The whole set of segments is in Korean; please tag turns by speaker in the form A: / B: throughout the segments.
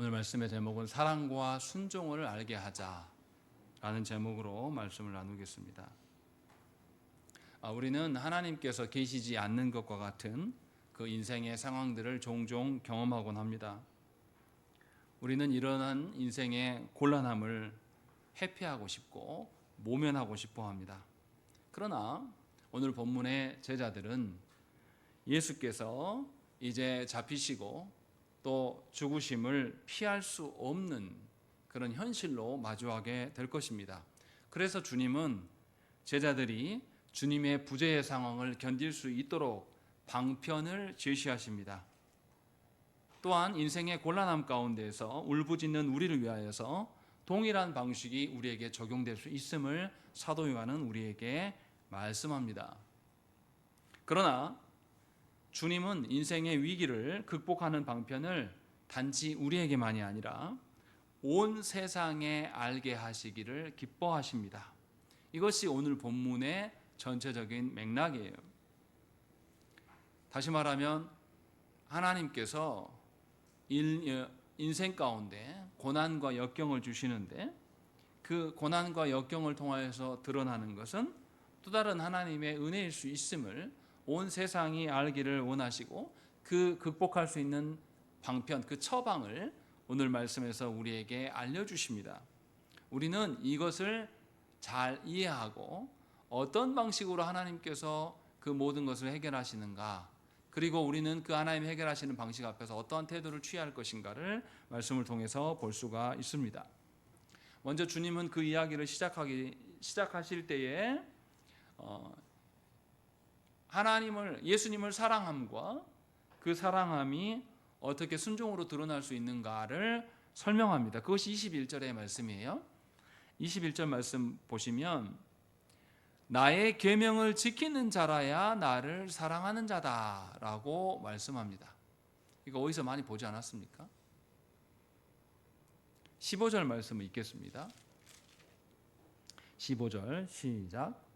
A: 오늘 말씀의 제목은 사랑과 순종을 알게 하자라는 제목으로 말씀을 나누겠습니다. 우리는 하나님께서 계시지 않는 것과 같은 그 인생의 상황들을 종종 경험하곤 합니다. 우리는 이러한 인생의 곤란함을 회피하고 싶고 모면하고 싶어 합니다. 그러나 오늘 본문의 제자들은 예수께서 이제 잡히시고 또 죽으심을 피할 수 없는 그런 현실로 마주하게 될 것입니다. 그래서 주님은 제자들이 주님의 부재의 상황을 견딜 수 있도록 방편을 제시하십니다. 또한 인생의 곤란함 가운데에서 울부짖는 우리를 위하여서 동일한 방식이 우리에게 적용될 수 있음을 사도 요한은 우리에게 말씀합니다. 그러나 주님은 인생의 위기를 극복하는 방편을 단지 우리에게만이 아니라 온 세상에 알게 하시기를 기뻐하십니다. 이것이 오늘 본문의 전체적인 맥락이에요. 다시 말하면 하나님께서 인생 가운데 고난과 역경을 주시는데 그 고난과 역경을 통하여서 드러나는 것은 또 다른 하나님의 은혜일 수 있음을 온 세상이 알기를 원하시고 그 극복할 수 있는 방편, 그 처방을 오늘 말씀에서 우리에게 알려주십니다. 우리는 이것을 잘 이해하고 어떤 방식으로 하나님께서 그 모든 것을 해결하시는가, 그리고 우리는 그 하나님 해결하시는 방식 앞에서 어떠한 태도를 취할 것인가를 말씀을 통해서 볼 수가 있습니다. 먼저 주님은 그 이야기를 시작하실 때에 예수님을 사랑함과 그 사랑함이 어떻게 순종으로 드러날 수 있는가를 설명합니다. 그것이 21절의 말씀이에요. 21절 말씀 보시면 나의 계명을 지키는 자라야 나를 사랑하는 자다라고 말씀합니다. 이거 어디서 많이 보지 않았습니까? 15절 말씀을 읽겠습니다. 15절 시작.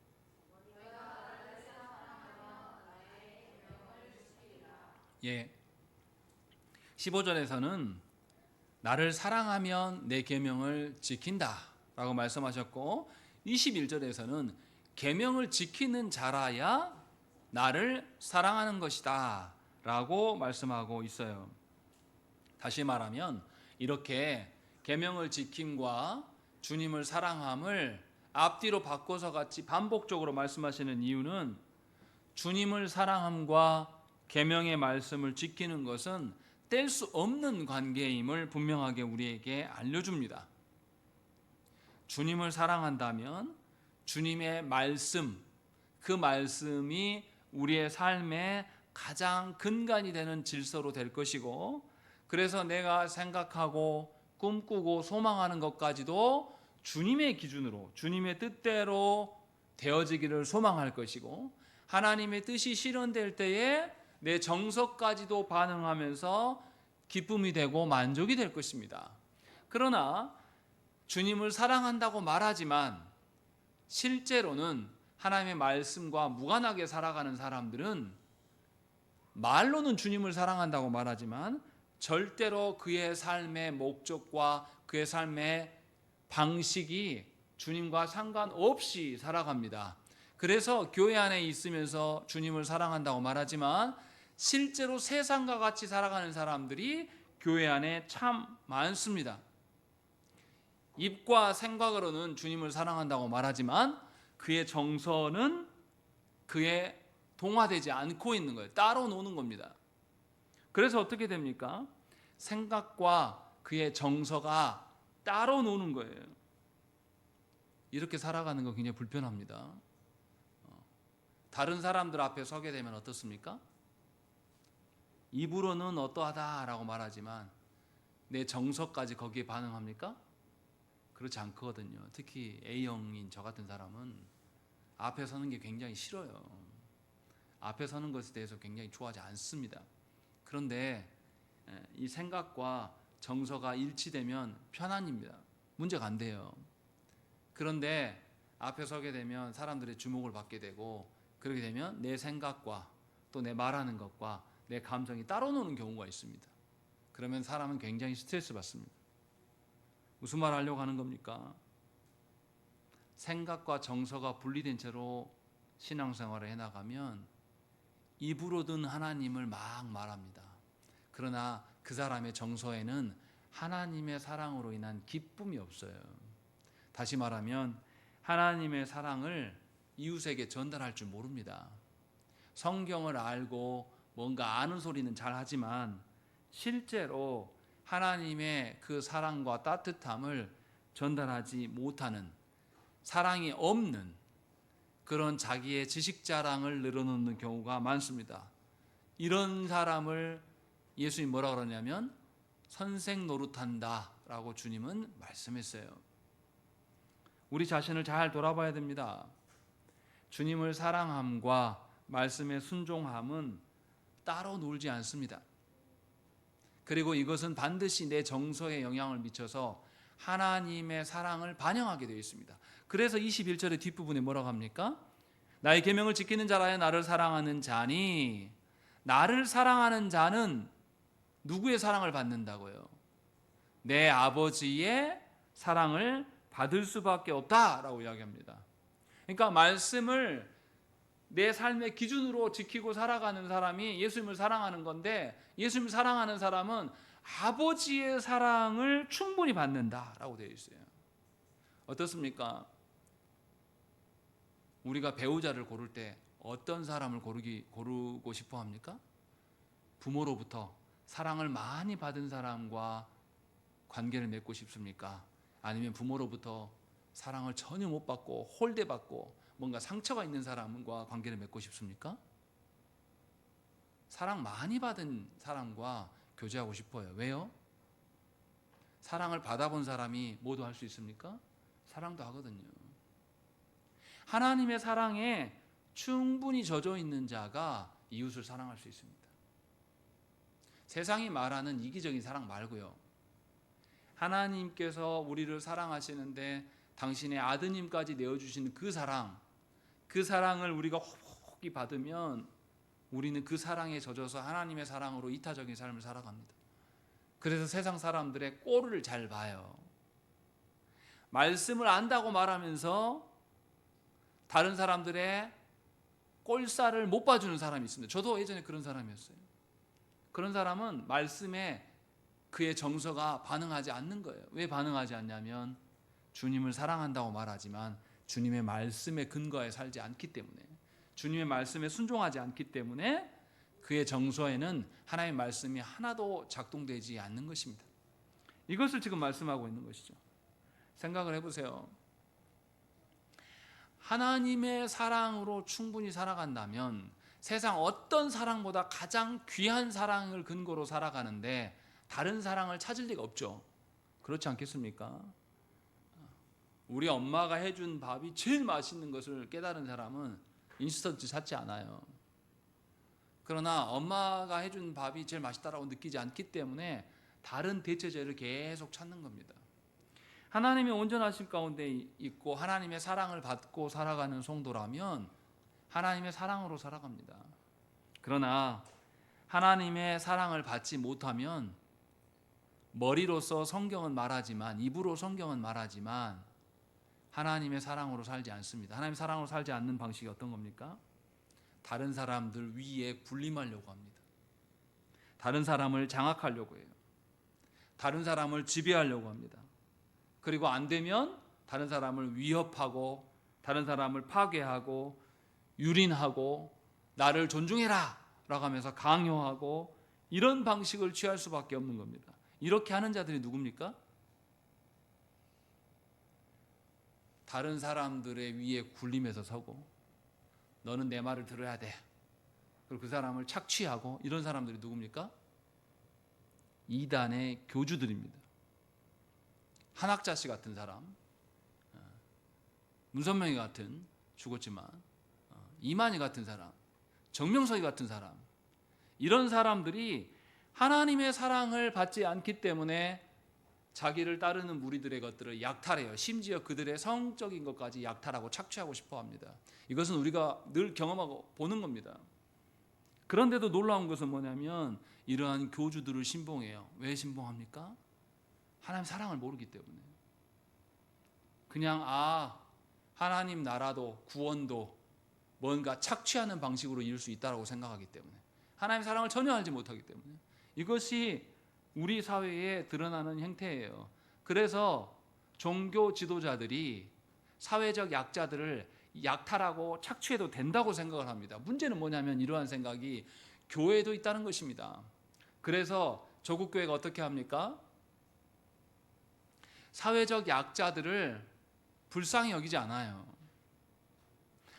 A: 예. 15절에서는 나를 사랑하면 내 계명을 지킨다라고 말씀하셨고 21절에서는 계명을 지키는 자라야 나를 사랑하는 것이다 라고 말씀하고 있어요. 다시 말하면 이렇게 계명을 지킴과 주님을 사랑함을 앞뒤로 바꿔서 같이 반복적으로 말씀하시는 이유는 주님을 사랑함과 계명의 말씀을 지키는 것은 뗄 수 없는 관계임을 분명하게 우리에게 알려줍니다. 주님을 사랑한다면 주님의 말씀, 그 말씀이 우리의 삶의 가장 근간이 되는 질서로 될 것이고, 그래서 내가 생각하고 꿈꾸고 소망하는 것까지도 주님의 기준으로, 주님의 뜻대로 되어지기를 소망할 것이고, 하나님의 뜻이 실현될 때에 내 정서까지도 반응하면서 기쁨이 되고 만족이 될 것입니다. 그러나 주님을 사랑한다고 말하지만 실제로는 하나님의 말씀과 무관하게 살아가는 사람들은 말로는 주님을 사랑한다고 말하지만 절대로 그의 삶의 목적과 그의 삶의 방식이 주님과 상관없이 살아갑니다. 그래서 교회 안에 있으면서 주님을 사랑한다고 말하지만 실제로 세상과 같이 살아가는 사람들이 교회 안에 참 많습니다. 입과 생각으로는 주님을 사랑한다고 말하지만 그의 정서는 그에 동화되지 않고 있는 거예요. 따로 노는 겁니다. 그래서 어떻게 됩니까? 생각과 그의 정서가 따로 노는 거예요. 이렇게 살아가는 거 굉장히 불편합니다. 다른 사람들 앞에 서게 되면 어떻습니까? 입으로는 어떠하다라고 말하지만 내 정서까지 거기에 반응합니까? 그렇지 않거든요. 특히 A형인 저 같은 사람은 앞에 서는 게 굉장히 싫어요. 앞에 서는 것에 대해서 굉장히 좋아하지 않습니다. 그런데 이 생각과 정서가 일치되면 편안입니다. 문제가 안 돼요. 그런데 앞에 서게 되면 사람들의 주목을 받게 되고, 그렇게 되면 내 생각과 또 내 말하는 것과 내 감정이 따로 노는 경우가 있습니다. 그러면 사람은 굉장히 스트레스 받습니다. 무슨 말 하려고 하는 겁니까? 생각과 정서가 분리된 채로 신앙생활을 해나가면 입으로든 하나님을 막 말합니다. 그러나 그 사람의 정서에는 하나님의 사랑으로 인한 기쁨이 없어요. 다시 말하면 하나님의 사랑을 이웃에게 전달할 줄 모릅니다. 성경을 알고 뭔가 아는 소리는 잘 하지만 실제로 하나님의 그 사랑과 따뜻함을 전달하지 못하는, 사랑이 없는 그런 자기의 지식 자랑을 늘어놓는 경우가 많습니다. 이런 사람을 예수님 뭐라 그러냐면 선생 노릇한다 라고 주님은 말씀했어요. 우리 자신을 잘 돌아봐야 됩니다. 주님을 사랑함과 말씀의 순종함은 따로 놀지 않습니다. 그리고 이것은 반드시 내 정서에 영향을 미쳐서 하나님의 사랑을 반영하게 되어 있습니다. 그래서 21절의 뒷부분에 뭐라고 합니까? 나의 계명을 지키는 자라야 나를 사랑하는 자니, 나를 사랑하는 자는 누구의 사랑을 받는다고요? 내 아버지의 사랑을 받을 수밖에 없다라고 이야기합니다. 그러니까 말씀을 내 삶의 기준으로 지키고 살아가는 사람이 예수님을 사랑하는 건데, 예수님을 사랑하는 사람은 아버지의 사랑을 충분히 받는다라고 되어 있어요. 어떻습니까? 우리가 배우자를 고를 때 어떤 사람을 고르고 싶어 합니까? 부모로부터 사랑을 많이 받은 사람과 관계를 맺고 싶습니까? 아니면 부모로부터 사랑을 전혀 못 받고 홀대받고 뭔가 상처가 있는 사람과 관계를 맺고 싶습니까? 사랑 많이 받은 사람과 교제하고 싶어요. 왜요? 사랑을 받아본 사람이 모두 할 수 있습니까? 사랑도 하거든요. 하나님의 사랑에 충분히 젖어 있는 자가 이웃을 사랑할 수 있습니다. 세상이 말하는 이기적인 사랑 말고요. 하나님께서 우리를 사랑하시는데 당신의 아드님까지 내어주신 그 사랑을 우리가 호흡이 받으면 우리는 그 사랑에 젖어서 하나님의 사랑으로 이타적인 삶을 살아갑니다. 그래서 세상 사람들의 꼴을 잘 봐요. 말씀을 안다고 말하면서 다른 사람들의 꼴살을 못 봐주는 사람이 있습니다. 저도 예전에 그런 사람이었어요. 그런 사람은 말씀에 그의 정서가 반응하지 않는 거예요. 왜 반응하지 않냐면 주님을 사랑한다고 말하지만 주님의 말씀에 근거해 살지 않기 때문에, 주님의 말씀에 순종하지 않기 때문에 그의 정서에는 하나님의 말씀이 하나도 작동되지 않는 것입니다. 이것을 지금 말씀하고 있는 것이죠. 생각을 해보세요. 하나님의 사랑으로 충분히 살아간다면 세상 어떤 사랑보다 가장 귀한 사랑을 근거로 살아가는데 다른 사랑을 찾을 리가 없죠. 그렇지 않겠습니까? 우리 엄마가 해준 밥이 제일 맛있는 것을 깨달은 사람은 인스턴트 찾지 않아요. 그러나 엄마가 해준 밥이 제일 맛있다라고 느끼지 않기 때문에 다른 대체제를 계속 찾는 겁니다. 하나님의 온전하심 가운데 있고 하나님의 사랑을 받고 살아가는 성도라면 하나님의 사랑으로 살아갑니다. 그러나 하나님의 사랑을 받지 못하면 머리로서 성경은 말하지만, 입으로 성경은 말하지만 하나님의 사랑으로 살지 않습니다. 하나님의 사랑으로 살지 않는 방식이 어떤 겁니까? 다른 사람들 위에 군림하려고 합니다. 다른 사람을 장악하려고 해요. 다른 사람을 지배하려고 합니다. 그리고 안 되면 다른 사람을 위협하고 다른 사람을 파괴하고 유린하고 나를 존중해라 라고 하면서 강요하고 이런 방식을 취할 수밖에 없는 겁니다. 이렇게 하는 자들이 누굽니까? 다른 사람들의 위에 군림해서 서고 너는 내 말을 들어야 돼. 그리고 그 사람을 착취하고 이런 사람들이 누굽니까? 이단의 교주들입니다. 한학자 씨 같은 사람, 문선명이 같은, 죽었지만 이만희 같은 사람, 정명석이 같은 사람, 이런 사람들이 하나님의 사랑을 받지 않기 때문에 자기를 따르는 무리들의 것들을 약탈해요. 심지어 그들의 성적인 것까지 약탈하고 착취하고 싶어 합니다. 이것은 우리가 늘 경험하고 보는 겁니다. 그런데도 놀라운 것은 뭐냐면 이러한 교주들을 신봉해요. 왜 신봉합니까? 하나님 사랑을 모르기 때문에. 그냥 하나님 나라도 구원도 뭔가 착취하는 방식으로 이룰 수 있다고 생각하기 때문에, 하나님 사랑을 전혀 알지 못하기 때문에. 이것이 우리 사회에 드러나는 행태예요. 그래서 종교 지도자들이 사회적 약자들을 약탈하고 착취해도 된다고 생각을 합니다. 문제는 뭐냐면 이러한 생각이 교회에도 있다는 것입니다. 그래서 조국 교회가 어떻게 합니까? 사회적 약자들을 불쌍히 여기지 않아요.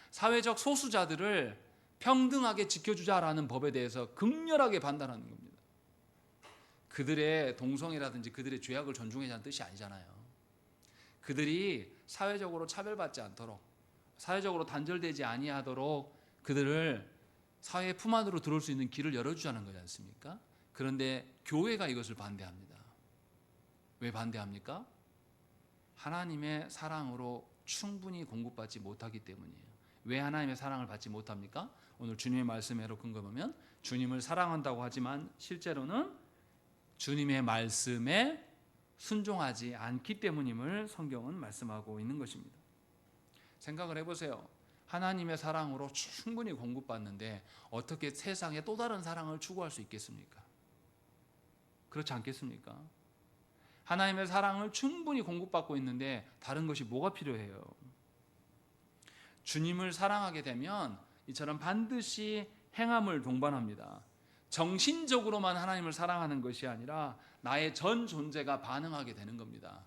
A: 사회적 소수자들을 평등하게 지켜주자라는 법에 대해서 극렬하게 반대하는 겁니다. 그들의 동성애라든지 그들의 죄악을 존중하자는 뜻이 아니잖아요. 그들이 사회적으로 차별받지 않도록, 사회적으로 단절되지 아니하도록 그들을 사회 품 안으로 들어올 수 있는 길을 열어주자는 거지 않습니까? 그런데 교회가 이것을 반대합니다. 왜 반대합니까? 하나님의 사랑으로 충분히 공급받지 못하기 때문이에요. 왜 하나님의 사랑을 받지 못합니까? 오늘 주님의 말씀으로 근거하면 주님을 사랑한다고 하지만 실제로는 주님의 말씀에 순종하지 않기 때문임을 성경은 말씀하고 있는 것입니다. 생각을 해보세요. 하나님의 사랑으로 충분히 공급받는데 어떻게 세상에 또 다른 사랑을 추구할 수 있겠습니까? 그렇지 않겠습니까? 하나님의 사랑을 충분히 공급받고 있는데 다른 것이 뭐가 필요해요? 주님을 사랑하게 되면 이처럼 반드시 행함을 동반합니다. 정신적으로만 하나님을 사랑하는 것이 아니라 나의 전 존재가 반응하게 되는 겁니다.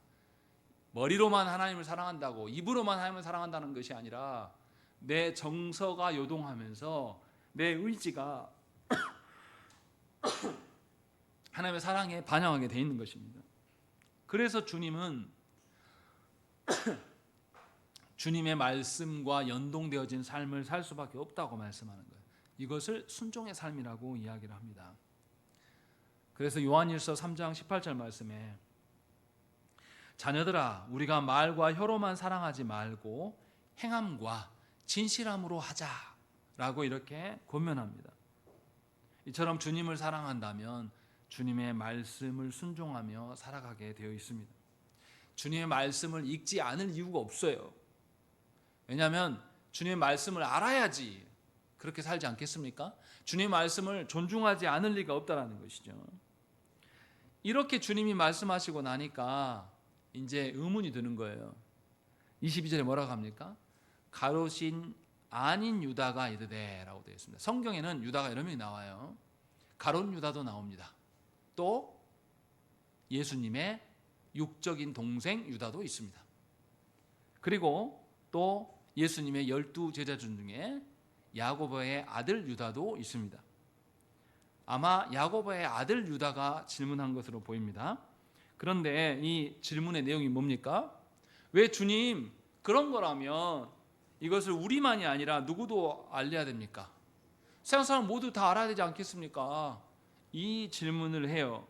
A: 머리로만 하나님을 사랑한다고, 입으로만 하나님을 사랑한다는 것이 아니라 내 정서가 요동하면서 내 의지가 하나님의 사랑에 반영하게 되어 있는 것입니다. 그래서 주님은 주님의 말씀과 연동되어진 삶을 살 수밖에 없다고 말씀하는 거예요. 이것을 순종의 삶이라고 이야기를 합니다. 그래서 요한일서 3장 18절 말씀에 자녀들아 우리가 말과 혀로만 사랑하지 말고 행함과 진실함으로 하자라고 이렇게 권면합니다. 이처럼 주님을 사랑한다면 주님의 말씀을 순종하며 살아가게 되어 있습니다. 주님의 말씀을 읽지 않을 이유가 없어요. 왜냐하면 주님의 말씀을 알아야지 그렇게 살지 않겠습니까? 주님의 말씀을 존중하지 않을 리가 없다는 것이죠. 이렇게 주님이 말씀하시고 나니까 이제 의문이 드는 거예요. 22절에 뭐라고 합니까? 가롯인 아닌 유다가 이르되 라고 되어 있습니다. 성경에는 유다가 여러 명이 나와요. 가롯 유다도 나옵니다. 또 예수님의 육적인 동생 유다도 있습니다. 그리고 또 예수님의 12 제자들 중에 야고보의 아들 유다도 있습니다. 아마 야고보의 아들 유다가 질문한 것으로 보입니다. 그런데 이 질문의 내용이 뭡니까? 왜 주님 그런 거라면 이것을 우리만이 아니라 누구도 알려야 됩니까? 세상 사람 모두 다 알아야 되지 않겠습니까? 이 질문을 해요.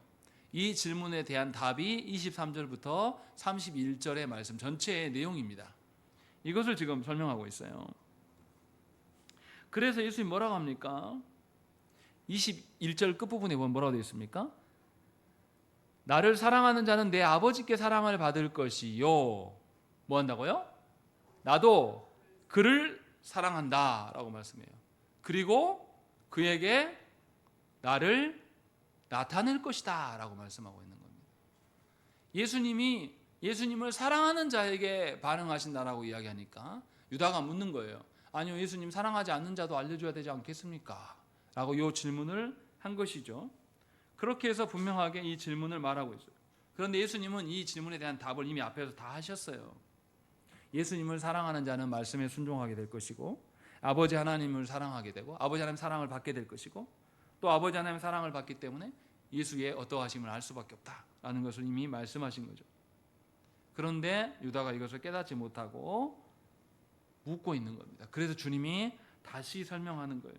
A: 이 질문에 대한 답이 23절부터 31절의 말씀 전체의 내용입니다. 이것을 지금 설명하고 있어요. 그래서 예수님 뭐라고 합니까? 21절 끝부분에 보면 뭐라고 되어 있습니까? 나를 사랑하는 자는 내 아버지께 사랑을 받을 것이요. 뭐 한다고요? 나도 그를 사랑한다 라고 말씀해요. 그리고 그에게 나를 나타낼 것이다 라고 말씀하고 있는 겁니다. 예수님이 예수님을 사랑하는 자에게 반응하신다라고 이야기하니까 유다가 묻는 거예요. 아니요, 예수님 사랑하지 않는 자도 알려줘야 되지 않겠습니까? 라고 이 질문을 한 것이죠. 그렇게 해서 분명하게 이 질문을 말하고 있어요. 그런데 예수님은 이 질문에 대한 답을 이미 앞에서 다 하셨어요. 예수님을 사랑하는 자는 말씀에 순종하게 될 것이고 아버지 하나님을 사랑하게 되고 아버지 하나님 사랑을 받게 될 것이고 또 아버지 하나님의 사랑을 받기 때문에 예수의 어떠하심을 알 수밖에 없다라는 것을 이미 말씀하신 거죠. 그런데 유다가 이것을 깨닫지 못하고 묻고 있는 겁니다. 그래서 주님이 다시 설명하는 거예요.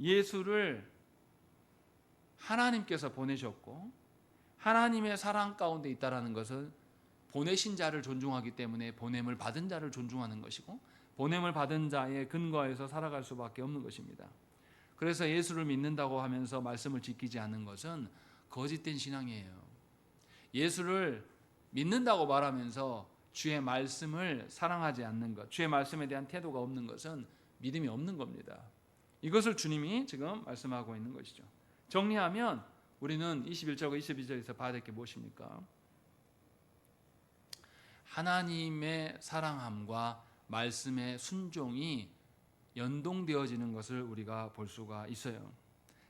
A: 예수를 하나님께서 보내셨고 하나님의 사랑 가운데 있다라는 것은 보내신 자를 존중하기 때문에 보냄을 받은 자를 존중하는 것이고 보냄을 받은 자의 근거에서 살아갈 수밖에 없는 것입니다. 그래서 예수를 믿는다고 하면서 말씀을 지키지 않는 것은 거짓된 신앙이에요. 예수를 믿는다고 말하면서 주의 말씀을 사랑하지 않는 것, 주의 말씀에 대한 태도가 없는 것은 믿음이 없는 겁니다. 이것을 주님이 지금 말씀하고 있는 것이죠. 정리하면 우리는 21절과 22절에서 봐야 될 게 무엇입니까? 하나님의 사랑함과 말씀의 순종이 연동되어지는 것을 우리가 볼 수가 있어요.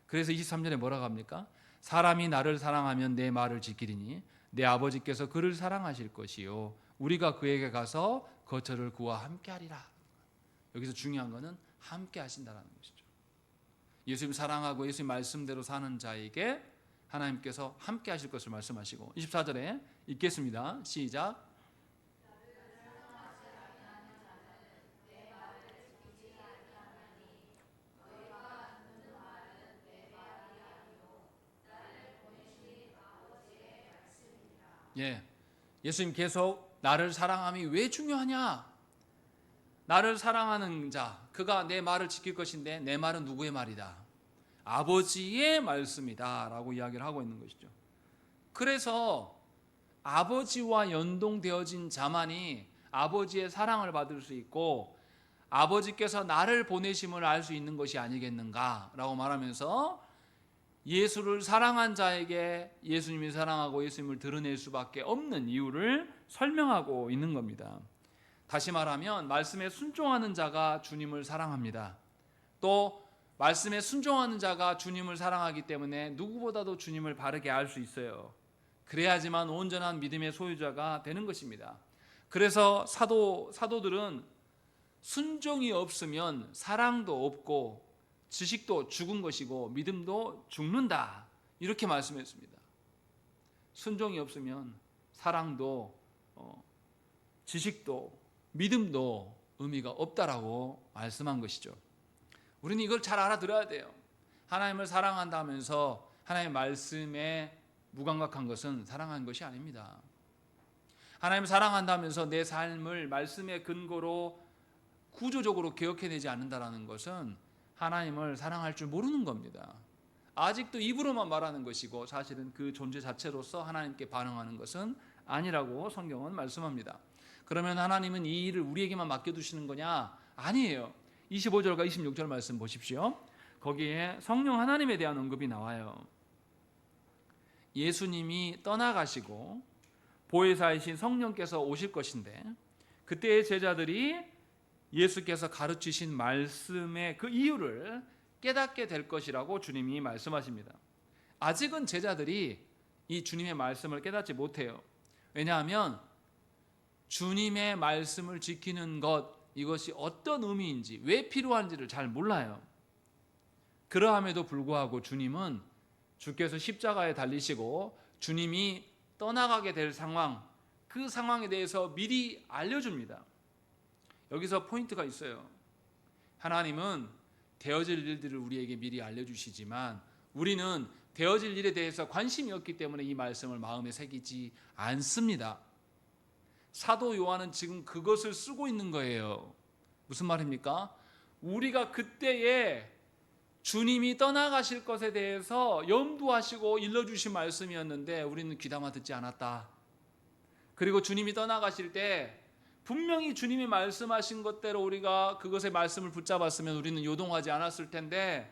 A: 그래서 23절에 뭐라고 합니까? 사람이 나를 사랑하면 내 말을 지키리니 내 아버지께서 그를 사랑하실 것이요 우리가 그에게 가서 거처를 그와 함께 하리라. 여기서 중요한 것은 함께 하신다라는 것이죠. 예수님 사랑하고 예수님 말씀대로 사는 자에게 하나님께서 함께 하실 것을 말씀하시고 24절에 읽겠습니다. 시작. 예, 예수님 계속 나를 사랑함이 왜 중요하냐? 나를 사랑하는 자, 그가 내 말을 지킬 것인데 내 말은 누구의 말이다? 아버지의 말씀이다 라고 이야기를 하고 있는 것이죠. 그래서 아버지와 연동되어진 자만이 아버지의 사랑을 받을 수 있고 아버지께서 나를 보내심을 알 수 있는 것이 아니겠는가 라고 말하면서 예수를 사랑한 자에게 예수님이 사랑하고 예수님을 드러낼 수밖에 없는 이유를 설명하고 있는 겁니다. 다시 말하면 말씀에 순종하는 자가 주님을 사랑합니다. 또 말씀에 순종하는 자가 주님을 사랑하기 때문에 누구보다도 주님을 바르게 알 수 있어요. 그래야지만 온전한 믿음의 소유자가 되는 것입니다. 그래서 사도들은 순종이 없으면 사랑도 없고 지식도 죽은 것이고 믿음도 죽는다 이렇게 말씀했습니다. 순종이 없으면 사랑도 지식도 믿음도 의미가 없다라고 말씀한 것이죠. 우리는 이걸 잘 알아들어야 돼요. 하나님을 사랑한다면서 하나님의 말씀에 무감각한 것은 사랑한 것이 아닙니다. 하나님을 사랑한다면서 내 삶을 말씀의 근거로 구조적으로 개혁해내지 않는다는 것은 하나님을 사랑할 줄 모르는 겁니다. 아직도 입으로만 말하는 것이고 사실은 그 존재 자체로서 하나님께 반응하는 것은 아니라고 성경은 말씀합니다. 그러면 하나님은 이 일을 우리에게만 맡겨두시는 거냐? 아니에요. 25절과 26절 말씀 보십시오. 거기에 성령 하나님에 대한 언급이 나와요. 예수님이 떠나가시고 보혜사이신 성령께서 오실 것인데 그때의 제자들이 예수께서 가르치신 말씀의 그 이유를 깨닫게 될 것이라고 주님이 말씀하십니다. 아직은 제자들이 이 주님의 말씀을 깨닫지 못해요. 왜냐하면 주님의 말씀을 지키는 것, 이것이 어떤 의미인지, 왜 필요한지를 잘 몰라요. 그러함에도 불구하고 주님은 주께서 십자가에 달리시고 주님이 떠나가게 될 상황, 그 상황에 대해서 미리 알려줍니다. 여기서 포인트가 있어요. 하나님은 되어질 일들을 우리에게 미리 알려주시지만 우리는 되어질 일에 대해서 관심이 없기 때문에 이 말씀을 마음에 새기지 않습니다. 사도 요한은 지금 그것을 쓰고 있는 거예요. 무슨 말입니까? 우리가 그때에 주님이 떠나가실 것에 대해서 염두하시고 일러주신 말씀이었는데 우리는 귀담아 듣지 않았다. 그리고 주님이 떠나가실 때 분명히 주님이 말씀하신 것대로 우리가 그것의 말씀을 붙잡았으면 우리는 요동하지 않았을 텐데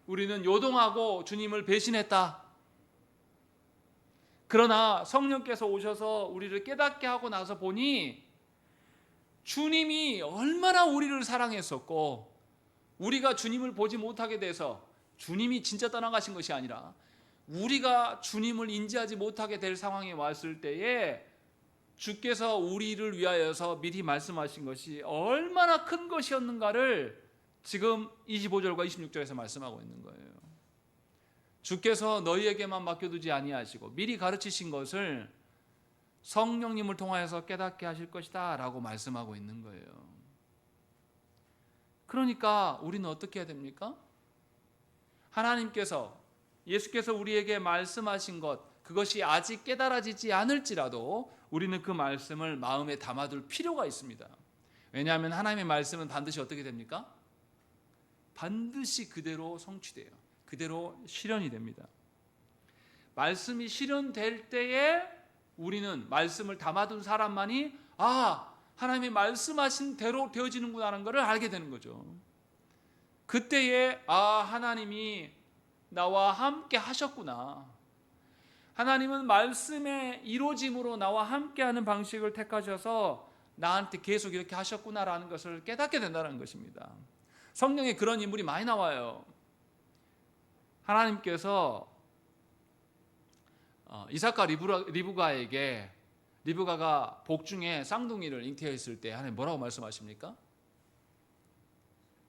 A: 우리는 요동하고 주님을 배신했다. 그러나 성령께서 오셔서 우리를 깨닫게 하고 나서 보니 주님이 얼마나 우리를 사랑했었고 우리가 주님을 보지 못하게 돼서 주님이 진짜 떠나가신 것이 아니라 우리가 주님을 인지하지 못하게 될 상황에 왔을 때에 주께서 우리를 위하여서 미리 말씀하신 것이 얼마나 큰 것이었는가를 지금 25절과 26절에서 말씀하고 있는 거예요. 주께서 너희에게만 맡겨두지 아니하시고 미리 가르치신 것을 성령님을 통하여서 깨닫게 하실 것이다 라고 말씀하고 있는 거예요. 그러니까 우리는 어떻게 해야 됩니까? 하나님께서 예수께서 우리에게 말씀하신 것 그것이 아직 깨달아지지 않을지라도 우리는 그 말씀을 마음에 담아둘 필요가 있습니다. 왜냐하면 하나님의 말씀은 반드시 어떻게 됩니까? 반드시 그대로 성취돼요. 그대로 실현이 됩니다. 말씀이 실현될 때에 우리는 말씀을 담아둔 사람만이 하나님이 말씀하신 대로 되어지는구나 하는 것을 알게 되는 거죠. 그때에 하나님이 나와 함께 하셨구나. 하나님은 말씀의 이루어짐으로 나와 함께하는 방식을 택하셔서 나한테 계속 이렇게 하셨구나라는 것을 깨닫게 된다는 것입니다. 성경에 그런 인물이 많이 나와요. 하나님께서 이삭과 리브가에게 리브가가 복중에 쌍둥이를 잉태했을 때 하나님 뭐라고 말씀하십니까?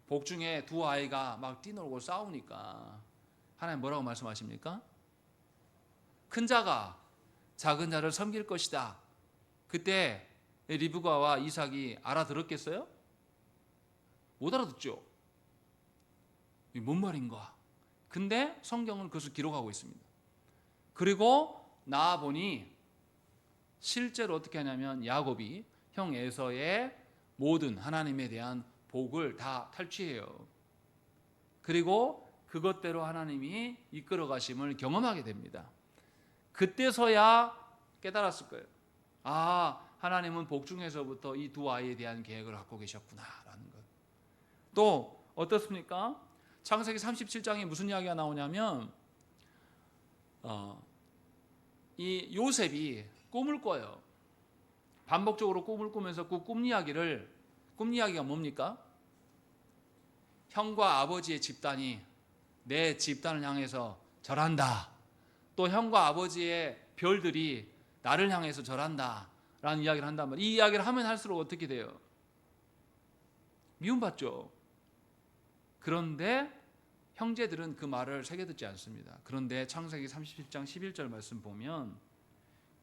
A: 복중에 두 아이가 막 뛰놀고 싸우니까 하나님 뭐라고 말씀하십니까? 큰 자가 작은 자를 섬길 것이다. 그때 리브가와 이삭이 알아들었겠어요? 못 알아듣죠. 이게 뭔 말인가? 근데 성경은 그것을 기록하고 있습니다. 그리고 나아보니 실제로 어떻게 하냐면 야곱이 형 에서의 모든 하나님에 대한 복을 다 탈취해요. 그리고 그것대로 하나님이 이끌어 가심을 경험하게 됩니다. 그때서야 깨달았을 거예요. 하나님은 복중에서부터 이 두 아이에 대한 계획을 갖고 계셨구나라는 것. 또 어떻습니까? 창세기 37장에 무슨 이야기가 나오냐면 이 요셉이 꿈을 꿔요. 반복적으로 꿈을 꾸면서 그 꿈 이야기가 뭡니까? 형과 아버지의 집단이 내 집단을 향해서 절한다. 또 형과 아버지의 별들이 나를 향해서 절한다 라는 이야기를 한단 말이에요. 이 이야기를 하면 할수록 어떻게 돼요? 미움받죠. 그런데 형제들은 그 말을 새겨듣지 않습니다. 그런데 창세기 37장 11절 말씀 보면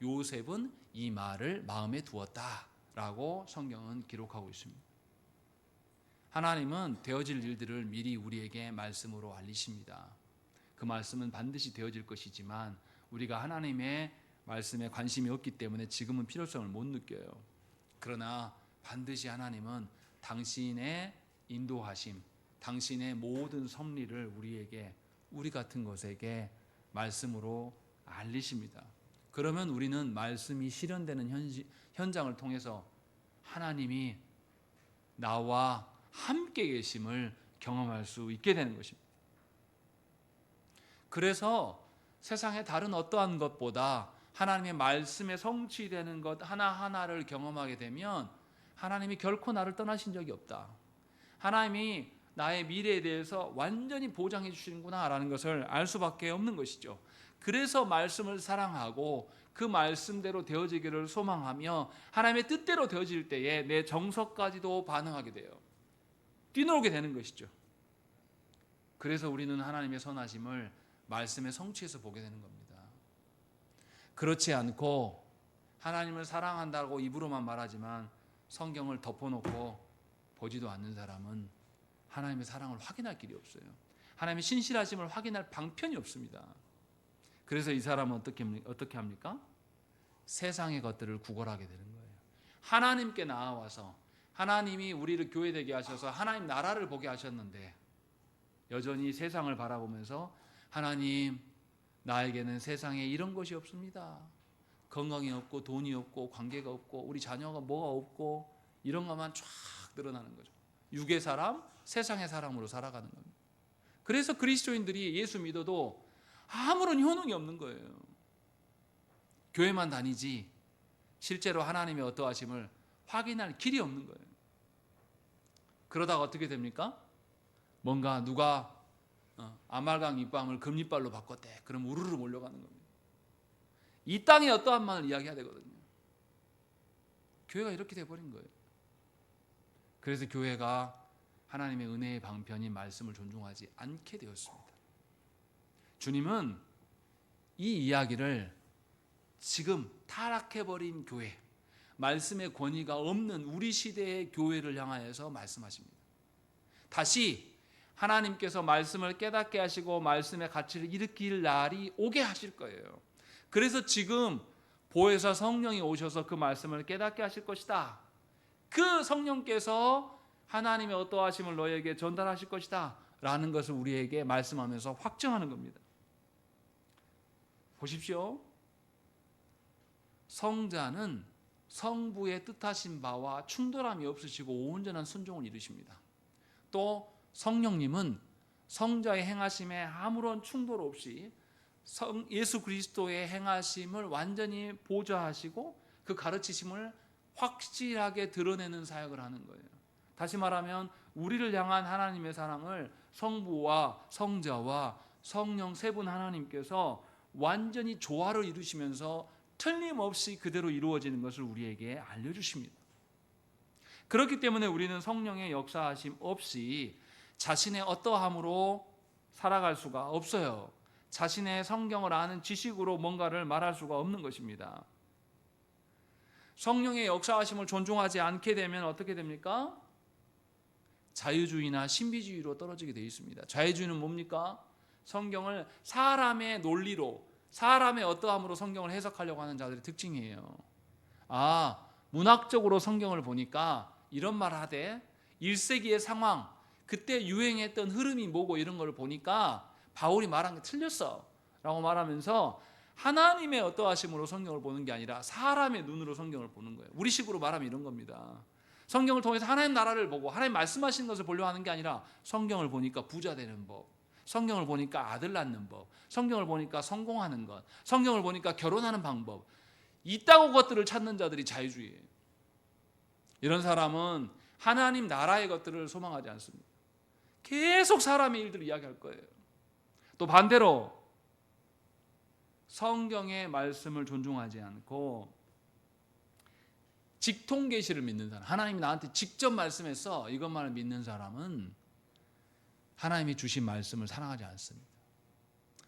A: 요셉은 이 말을 마음에 두었다라고 성경은 기록하고 있습니다. 하나님은 되어질 일들을 미리 우리에게 말씀으로 알리십니다. 그 말씀은 반드시 되어질 것이지만 우리가 하나님의 말씀에 관심이 없기 때문에 지금은 필요성을 못 느껴요. 그러나 반드시 하나님은 당신의 인도하심, 당신의 모든 섭리를 우리 같은 것에게 말씀으로 알리십니다. 그러면 우리는 말씀이 실현되는 현장을 통해서 하나님이 나와 함께 계심을 경험할 수 있게 되는 것입니다. 그래서 세상의 다른 어떠한 것보다 하나님의 말씀에 성취되는 것 하나하나를 경험하게 되면 하나님이 결코 나를 떠나신 적이 없다. 하나님이 나의 미래에 대해서 완전히 보장해 주시는구나 라는 것을 알 수밖에 없는 것이죠. 그래서 말씀을 사랑하고 그 말씀대로 되어지기를 소망하며 하나님의 뜻대로 되어질 때에 내 정서까지도 반응하게 돼요. 뛰놀게 되는 것이죠. 그래서 우리는 하나님의 선하심을 말씀의 성취에서 보게 되는 겁니다. 그렇지 않고 하나님을 사랑한다고 입으로만 말하지만 성경을 덮어놓고 보지도 않는 사람은 하나님의 사랑을 확인할 길이 없어요. 하나님의 신실하심을 확인할 방편이 없습니다. 그래서 이 사람은 어떻게 합니까? 세상의 것들을 구걸하게 되는 거예요. 하나님께 나아와서 하나님이 우리를 교회되게 하셔서 하나님 나라를 보게 하셨는데 여전히 세상을 바라보면서 하나님, 나에게는 세상에 이런 것이 없습니다. 건강이 없고 돈이 없고 관계가 없고 우리 자녀가 뭐가 없고 이런 것만 쫙 드러나는 거죠. 육의 사람, 세상의 사람으로 살아가는 겁니다. 그래서 그리스도인들이 예수 믿어도 아무런 효능이 없는 거예요. 교회만 다니지 실제로 하나님의 어떠하심을 확인할 길이 없는 거예요. 그러다가 어떻게 됩니까? 뭔가 누가 아말강 잎방울 금잎발로 바꿨대. 그럼 우르르 몰려가는 겁니다. 이 땅에 어떠한 말을 이야기해야 되거든요. 교회가 이렇게 돼버린 거예요. 그래서 교회가 하나님의 은혜의 방편인 말씀을 존중하지 않게 되었습니다. 주님은 이 이야기를 지금 타락해버린 교회, 말씀의 권위가 없는 우리 시대의 교회를 향하여서 말씀하십니다. 다시 하나님께서 말씀을 깨닫게 하시고 말씀의 가치를 일으킬 날이 오게 하실 거예요. 그래서 지금 보혜사 성령이 오셔서 그 말씀을 깨닫게 하실 것이다. 그 성령께서 하나님의 어떠하심을 너에게 전달하실 것이다 라는 것을 우리에게 말씀하면서 확증하는 겁니다. 보십시오. 성자는 성부의 뜻하신 바와 충돌함이 없으시고 온전한 순종을 이루십니다. 또 성령님은 성자의 행하심에 아무런 충돌 없이 예수 그리스도의 행하심을 완전히 보좌하시고 그 가르치심을 확실하게 드러내는 사역을 하는 거예요. 다시 말하면 우리를 향한 하나님의 사랑을 성부와 성자와 성령 세 분 하나님께서 완전히 조화를 이루시면서 틀림없이 그대로 이루어지는 것을 우리에게 알려주십니다. 그렇기 때문에 우리는 성령의 역사하심 없이 자신의 어떠함으로 살아갈 수가 없어요. 자신의 성경을 아는 지식으로 뭔가를 말할 수가 없는 것입니다. 성령의 역사하심을 존중하지 않게 되면 어떻게 됩니까? 자유주의나 신비주의로 떨어지게 되어 있습니다. 자유주의는 뭡니까? 성경을 사람의 논리로, 사람의 어떠함으로 성경을 해석하려고 하는 자들의 특징이에요. 문학적으로 성경을 보니까 이런 말 하되 1세기의 상황, 그때 유행했던 흐름이 뭐고 이런 걸 보니까 바울이 말한 게 틀렸어 라고 말하면서 하나님의 어떠하심으로 성경을 보는 게 아니라 사람의 눈으로 성경을 보는 거예요. 우리식으로 말하면 이런 겁니다. 성경을 통해서 하나님 나라를 보고 하나님 말씀하시는 것을 보려고 하는 게 아니라 성경을 보니까 부자 되는 법, 성경을 보니까 아들 낳는 법, 성경을 보니까 성공하는 것, 성경을 보니까 결혼하는 방법, 이따고 것들을 찾는 자들이 자유주의예요. 이런 사람은 하나님 나라의 것들을 소망하지 않습니다. 계속 사람의 일들을 이야기할 거예요. 또 반대로 성경의 말씀을 존중하지 않고 직통계시를 믿는 사람, 하나님이 나한테 직접 말씀해서 이것만을 믿는 사람은 하나님이 주신 말씀을 사랑하지 않습니다.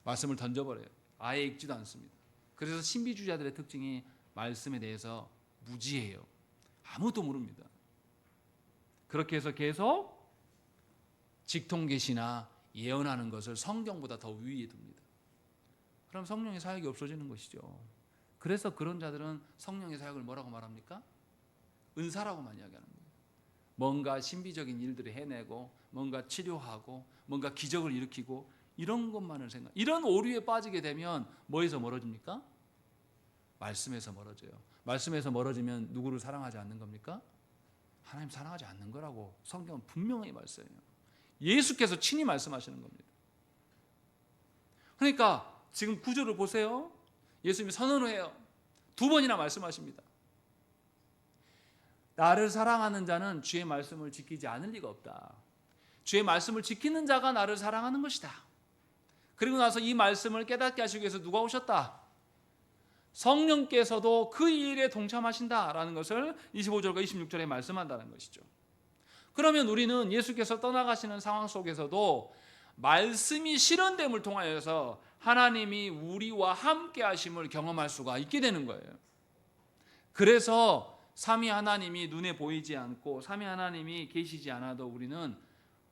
A: 말씀을 던져버려요. 아예 읽지도 않습니다. 그래서 신비주의자들의 특징이 말씀에 대해서 무지해요. 아무도 모릅니다. 그렇게 해서 계속 직통계시나 예언하는 것을 성경보다 더 위에 둡니다. 그럼 성령의 사역이 없어지는 것이죠. 그래서 그런 자들은 성령의 사역을 뭐라고 말합니까? 은사라고만 이야기하는 거예요. 뭔가 신비적인 일들을 해내고 뭔가 치료하고 뭔가 기적을 일으키고 이런 것만을 생각. 이런 오류에 빠지게 되면 뭐에서 멀어집니까? 말씀에서 멀어져요. 말씀에서 멀어지면 누구를 사랑하지 않는 겁니까? 하나님 사랑하지 않는 거라고 성경은 분명히 말씀해요. 예수께서 친히 말씀하시는 겁니다. 그러니까 지금 구절을 보세요. 예수님이 선언을 해요. 2번이나 말씀하십니다. 나를 사랑하는 자는 주의 말씀을 지키지 않을 리가 없다. 주의 말씀을 지키는 자가 나를 사랑하는 것이다. 그리고 나서 이 말씀을 깨닫게 하시기 위해서 누가 오셨다? 성령께서도 그 일에 동참하신다라는 것을 25절과 26절에 말씀한다는 것이죠. 그러면 우리는 예수께서 떠나가시는 상황 속에서도 말씀이 실현됨을 통하여서 하나님이 우리와 함께 하심을 경험할 수가 있게 되는 거예요. 그래서 삼위 하나님이 눈에 보이지 않고 삼위 하나님이 계시지 않아도 우리는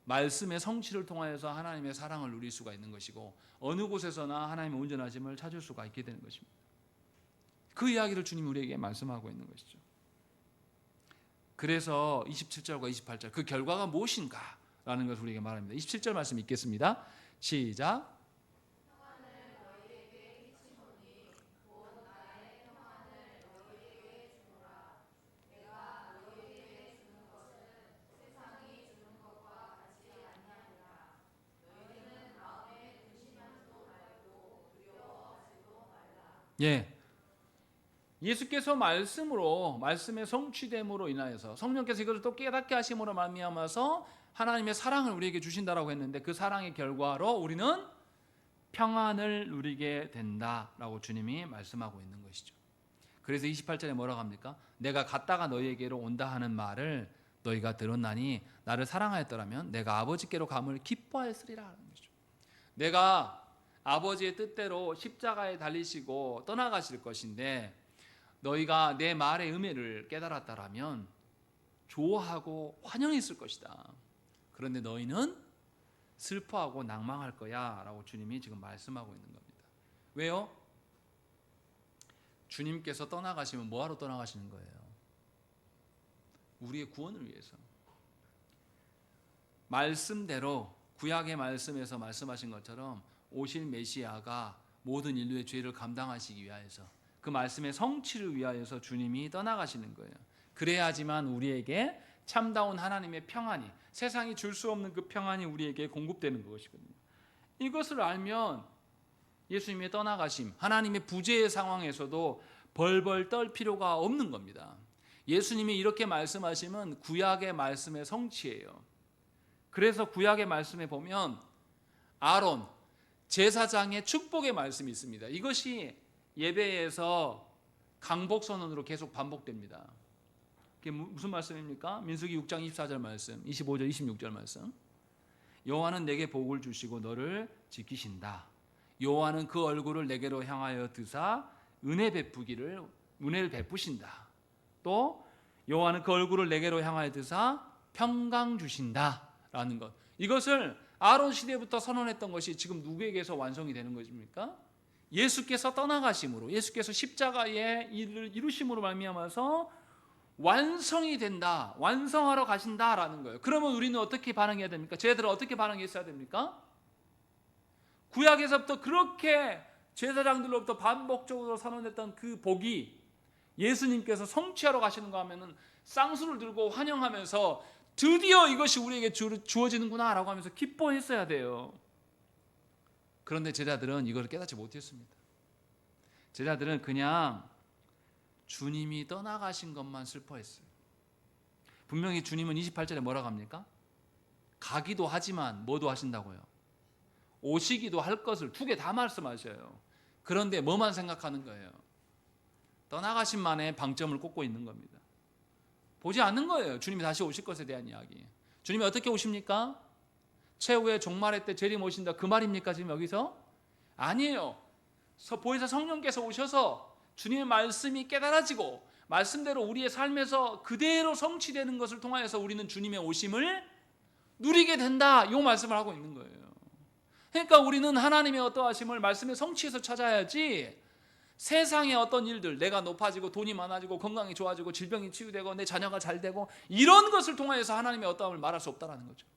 A: 말씀의 성취를 통하여서 하나님의 사랑을 누릴 수가 있는 것이고 어느 곳에서나 하나님의 온전하심을 찾을 수가 있게 되는 것입니다. 그 이야기를 주님이 우리에게 말씀하고 있는 것이죠. 그래서 27절과 28절 그 결과가 무엇인가 라는 것을 우리에게 말합니다. 27절 말씀 읽겠습니다. 시작. 예. 예수께서 말씀으로 말씀의 성취됨으로 인하여서 성령께서 이것을 또 깨닫게 하심으로 말미암아서 하나님의 사랑을 우리에게 주신다라고 했는데 그 사랑의 결과로 우리는 평안을 누리게 된다라고 주님이 말씀하고 있는 것이죠. 그래서 28절에 뭐라고 합니까? 내가 갔다가 너희에게로 온다 하는 말을 너희가 들었나니 나를 사랑하였더라면 내가 아버지께로 감을 기뻐하였으리라 하는 것이죠. 내가 아버지의 뜻대로 십자가에 달리시고 떠나가실 것인데 너희가 내 말의 의미를 깨달았다라면 좋아하고 환영했을 것이다. 그런데 너희는 슬퍼하고 낭망할 거야 라고 주님이 지금 말씀하고 있는 겁니다. 왜요? 주님께서 떠나가시면 뭐하러 떠나가시는 거예요? 우리의 구원을 위해서. 말씀대로 구약의 말씀에서 말씀하신 것처럼 오실 메시아가 모든 인류의 죄를 감당하시기 위하여서 그 말씀의 성취를 위하여서 주님이 떠나가시는 거예요. 그래야지만 우리에게 참다운 하나님의 평안이, 세상이 줄 수 없는 그 평안이 우리에게 공급되는 것이거든요. 이것을 알면 예수님의 떠나가심, 하나님의 부재의 상황에서도 벌벌 떨 필요가 없는 겁니다. 예수님이 이렇게 말씀하시면 구약의 말씀의 성취예요. 그래서 구약의 말씀에 보면 아론 제사장의 축복의 말씀이 있습니다. 이것이 예배에서 강복선언으로 계속 반복됩니다. 그게 무슨 말씀입니까? 민수기 6장 24절 말씀, 25절 26절 말씀. 여호와는 내게 복을 주시고 너를 지키신다. 여호와는 그 얼굴을 내게로 향하여 드사 은혜를 베푸신다. 또 여호와는 그 얼굴을 내게로 향하여 드사 평강 주신다 라는 것. 이것을 아론 시대부터 선언했던 것이 지금 누구에게서 완성이 되는 것입니까? 예수께서 떠나가심으로, 예수께서 십자가의 일을 이루심으로 말미암아서 완성이 된다, 완성하러 가신다라는 거예요. 그러면 우리는 어떻게 반응해야 됩니까? 저희들은 어떻게 반응했어야 됩니까? 구약에서부터 그렇게 제사장들로부터 반복적으로 선언했던 그 복이 예수님께서 성취하러 가시는 거 하면은 쌍수를 들고 환영하면서 드디어 이것이 우리에게 주어지는구나 라고 하면서 기뻐했어야 돼요. 그런데 제자들은 이걸 깨닫지 못했습니다. 제자들은 그냥 주님이 떠나가신 것만 슬퍼했어요. 분명히 주님은 28절에 뭐라고 합니까? 가기도 하지만 뭐도 하신다고요? 오시기도 할 것을 두 개 다 말씀하셔요. 그런데 뭐만 생각하는 거예요? 떠나가신만에 방점을 꽂고 있는 겁니다. 보지 않는 거예요. 주님이 다시 오실 것에 대한 이야기. 주님이 어떻게 오십니까? 최후의 종말의 때 재림 오신다 그 말입니까 지금 여기서? 아니에요. 보혜사 성령께서 오셔서 주님의 말씀이 깨달아지고 말씀대로 우리의 삶에서 그대로 성취되는 것을 통하여서 우리는 주님의 오심을 누리게 된다, 이 말씀을 하고 있는 거예요. 그러니까 우리는 하나님의 어떠하심을 말씀의 성취에서 찾아야지 세상의 어떤 일들, 내가 높아지고 돈이 많아지고 건강이 좋아지고 질병이 치유되고 내 자녀가 잘 되고 이런 것을 통하여서 하나님의 어떠함을 말할 수 없다는 거죠.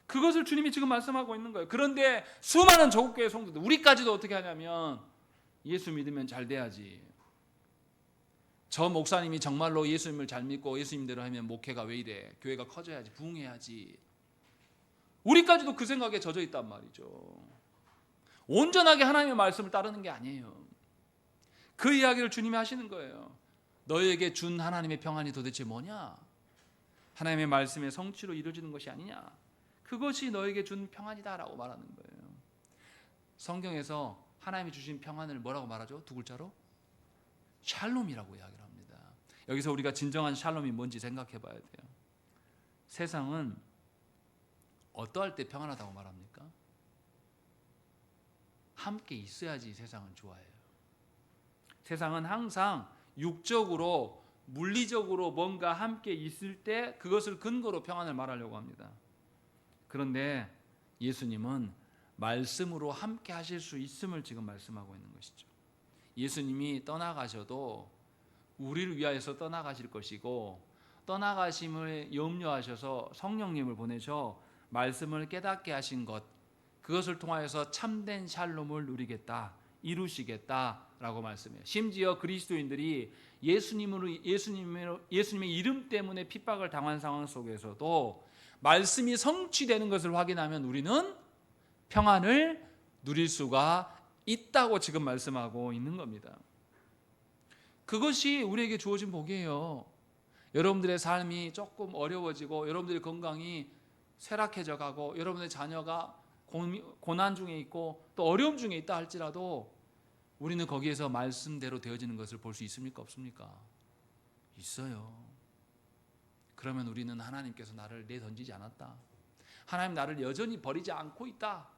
A: 그것을 주님이 지금 말씀하고 있는 거예요. 그런데 수많은 조국교회 성도들, 우리까지도 어떻게 하냐면 예수 믿으면 잘 돼야지, 저 목사님이 정말로 예수님을 잘 믿고 예수님대로 하면 목회가 왜 이래, 교회가 커져야지, 부흥해야지, 우리까지도 그 생각에 젖어 있단 말이죠. 온전하게 하나님의 말씀을 따르는 게 아니에요. 그 이야기를 주님이 하시는 거예요. 너희에게 준 하나님의 평안이 도대체 뭐냐? 하나님의 말씀의 성취로 이루어지는 것이 아니냐? 그것이 너에게 준 평안이다라고 말하는 거예요. 성경에서 하나님이 주신 평안을 뭐라고 말하죠? 두 글자로? 샬롬이라고 이야기를 합니다. 여기서 우리가 진정한 샬롬이 뭔지 생각해 봐야 돼요. 세상은 어떠할 때 평안하다고 말합니까? 함께 있어야지 세상은 좋아해요. 세상은 항상 육적으로, 물리적으로 뭔가 함께 있을 때 그것을 근거로 평안을 말하려고 합니다. 그런데 예수님은 말씀으로 함께 하실 수 있음을 지금 말씀하고 있는 것이죠. 예수님이 떠나가셔도 우리를 위하여서 떠나가실 것이고, 떠나가심을 염려하셔서 성령님을 보내셔 말씀을 깨닫게 하신 것, 그것을 통하여서 참된 샬롬을 누리겠다, 이루시겠다라고 말씀해요. 심지어 그리스도인들이 예수님의 이름 때문에 핍박을 당한 상황 속에서도 말씀이 성취되는 것을 확인하면 우리는 평안을 누릴 수가 있다고 지금 말씀하고 있는 겁니다. 그것이 우리에게 주어진 복이에요. 여러분들의 삶이 조금 어려워지고 여러분들의 건강이 쇠락해져 가고 여러분의 자녀가 고난 중에 있고 또 어려움 중에 있다 할지라도 우리는 거기에서 말씀대로 되어지는 것을 볼 수 있습니까? 없습니까? 있어요. 그러면 우리는 하나님께서 나를 내던지지 않았다, 하나님 나를 여전히 버리지 않고 있다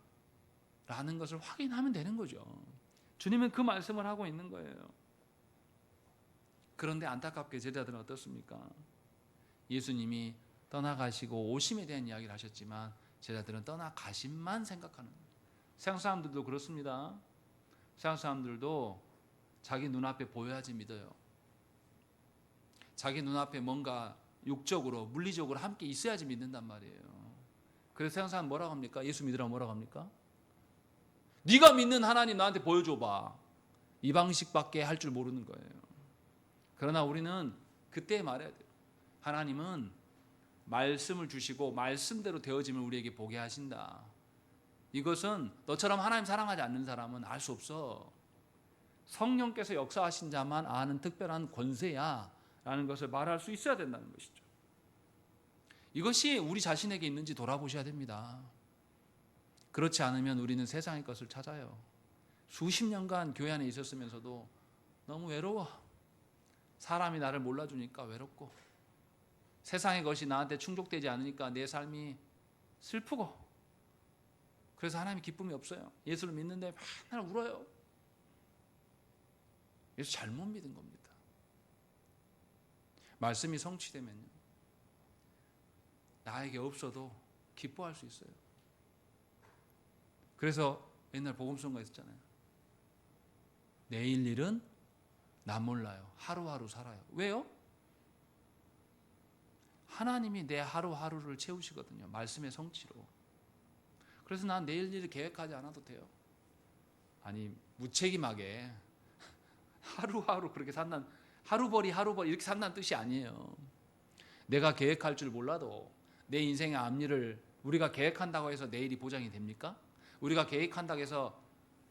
A: 라는 것을 확인하면 되는 거죠. 주님은 그 말씀을 하고 있는 거예요. 그런데 안타깝게 제자들은 어떻습니까? 예수님이 떠나가시고 오심에 대한 이야기를 하셨지만 제자들은 떠나가심만 생각하는 거예요. 세상 사람들도 그렇습니다. 세상 사람들도 자기 눈앞에 보여야지 믿어요. 자기 눈앞에 뭔가 육적으로, 물리적으로 함께 있어야지 믿는단 말이에요. 그래서 세상 사람 뭐라고 합니까? 예수 믿으라고 뭐라고 합니까? 네가 믿는 하나님 나한테 보여줘봐. 이 방식밖에 할 줄 모르는 거예요. 그러나 우리는 그때 말해야 돼요. 하나님은 말씀을 주시고 말씀대로 되어짐을 우리에게 보게 하신다. 이것은 너처럼 하나님 사랑하지 않는 사람은 알 수 없어. 성령께서 역사하신 자만 아는 특별한 권세야 라는 것을 말할 수 있어야 된다는 것이죠. 이것이 우리 자신에게 있는지 돌아보셔야 됩니다. 그렇지 않으면 우리는 세상의 것을 찾아요. 수십 년간 교회 안에 있었으면서도 너무 외로워. 사람이 나를 몰라주니까 외롭고, 세상의 것이 나한테 충족되지 않으니까 내 삶이 슬프고, 그래서 하나님의 기쁨이 없어요. 예수를 믿는데 맨날 울어요. 예수 잘못 믿은 겁니다. 말씀이 성취되면요, 나에게 없어도 기뻐할 수 있어요. 그래서 옛날 복음성가 있었잖아요. 내일 일은 난 몰라요. 하루하루 살아요. 왜요? 하나님이 내 하루하루를 채우시거든요. 말씀의 성취로. 그래서 난 내일 일을 계획하지 않아도 돼요. 아니, 무책임하게 하루하루 그렇게 산다는, 하루벌이 이렇게 산다는 뜻이 아니에요. 내가 계획할 줄 몰라도 내 인생의 앞일을 우리가 계획한다고 해서 내일이 보장이 됩니까? 우리가 계획한다고 해서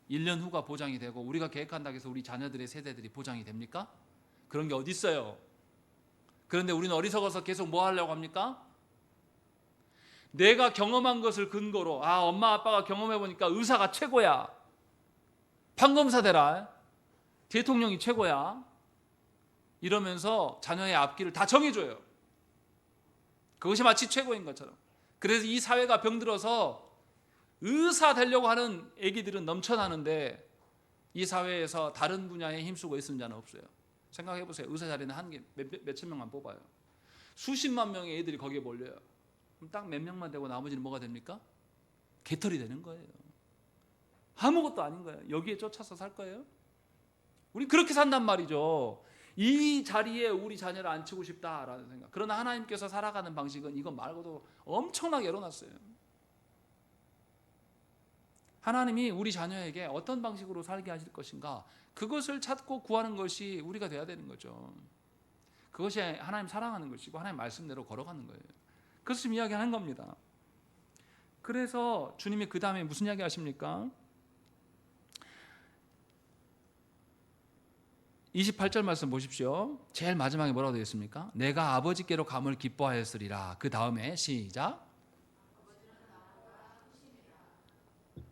A: 1년 후가 보장이 되고, 우리가 계획한다고 해서 우리 자녀들의 세대들이 보장이 됩니까? 그런 게 어디 있어요? 그런데 우리는 어리석어서 계속 뭐 하려고 합니까? 내가 경험한 것을 근거로, 엄마 아빠가 경험해보니까 의사가 최고야, 판검사 되라, 대통령이 최고야, 이러면서 자녀의 앞길을 다 정해줘요. 그것이 마치 최고인 것처럼. 그래서 이 사회가 병들어서 의사 되려고 하는 애기들은 넘쳐나는데, 이 사회에서 다른 분야에 힘쓰고 있는 자는 없어요. 생각해 보세요. 의사 자리는 몇천 명만 뽑아요. 수십만 명의 애들이 거기에 몰려요. 그럼 딱 몇 명만 되고 나머지는 뭐가 됩니까? 개털이 되는 거예요. 아무것도 아닌 거예요. 여기에 쫓아서 살 거예요? 우리 그렇게 산단 말이죠. 이 자리에 우리 자녀를 앉히고 싶다라는 생각. 그러나 하나님께서 살아가는 방식은 이것 말고도 엄청나게 열어놨어요. 하나님이 우리 자녀에게 어떤 방식으로 살게 하실 것인가, 그것을 찾고 구하는 것이 우리가 돼야 되는 거죠. 그것이 하나님 사랑하는 것이고 하나님 말씀대로 걸어가는 거예요. 그것을 지금 이야기하는 겁니다. 그래서 주님이 그 다음에 무슨 이야기 하십니까? 28절 말씀 보십시오. 제일 마지막에 뭐라고 되어 있습니까? 내가 아버지께로 감을 기뻐하였으리라. 그 다음에 시작.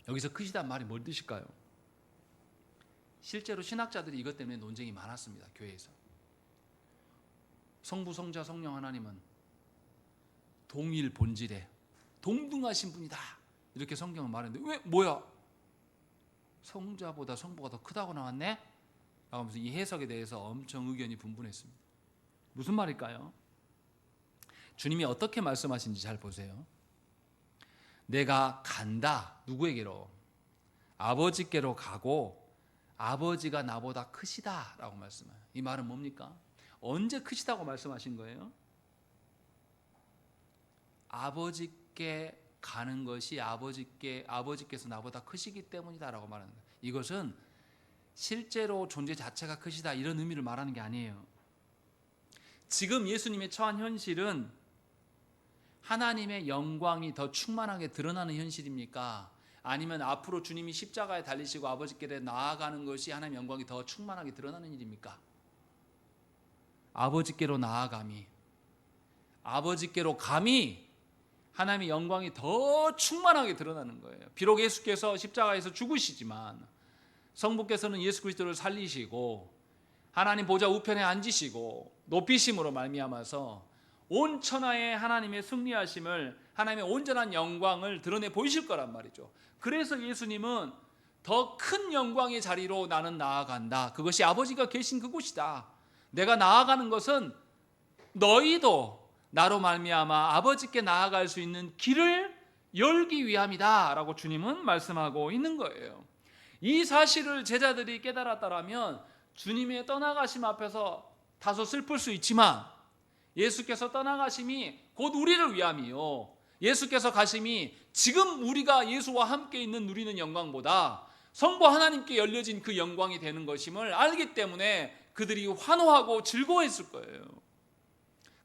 A: 여기서 크시다는 말이 뭘 뜻일까요? 실제로 신학자들이 이것 때문에 논쟁이 많았습니다. 교회에서. 성부, 성자, 성령 하나님은 동일 본질에 동등하신 분이다, 이렇게 성경은 말했는데, 왜 뭐야? 성자보다 성부가 더 크다고 나왔네? 라고 하면서 이 해석에 대해서 엄청 의견이 분분했습니다. 무슨 말일까요? 주님이 어떻게 말씀하신지 잘 보세요. 내가 간다. 누구에게로? 아버지께로 가고 아버지가 나보다 크시다 라고 말씀해요. 이 말은 뭡니까? 언제 크시다고 말씀하신 거예요? 아버지께 가는 것이 아버지께서 나보다 크시기 때문이다 라고 말하는 거예요. 이것은 실제로 존재 자체가 크시다 이런 의미를 말하는 게 아니에요. 지금 예수님의 처한 현실은 하나님의 영광이 더 충만하게 드러나는 현실입니까? 아니면 앞으로 주님이 십자가에 달리시고 아버지께 나아가는 것이 하나님의 영광이 더 충만하게 드러나는 일입니까? 아버지께로 나아감이, 아버지께로 감이 하나님의 영광이 더 충만하게 드러나는 거예요. 비록 예수께서 십자가에서 죽으시지만 성부께서는 예수 그리스도를 살리시고 하나님 보좌 우편에 앉으시고 높이심으로 말미암아서 온 천하의 하나님의 승리하심을, 하나님의 온전한 영광을 드러내 보이실 거란 말이죠. 그래서 예수님은 더 큰 영광의 자리로 나는 나아간다. 그것이 아버지가 계신 그곳이다. 내가 나아가는 것은 너희도 나로 말미암아 아버지께 나아갈 수 있는 길을 열기 위함이다 라고 주님은 말씀하고 있는 거예요. 이 사실을 제자들이 깨달았다라면 주님의 떠나가심 앞에서 다소 슬플 수 있지만 예수께서 떠나가심이 곧 우리를 위함이요, 예수께서 가심이 지금 우리가 예수와 함께 있는 누리는 영광보다 성부 하나님께 열려진 그 영광이 되는 것임을 알기 때문에 그들이 환호하고 즐거워했을 거예요.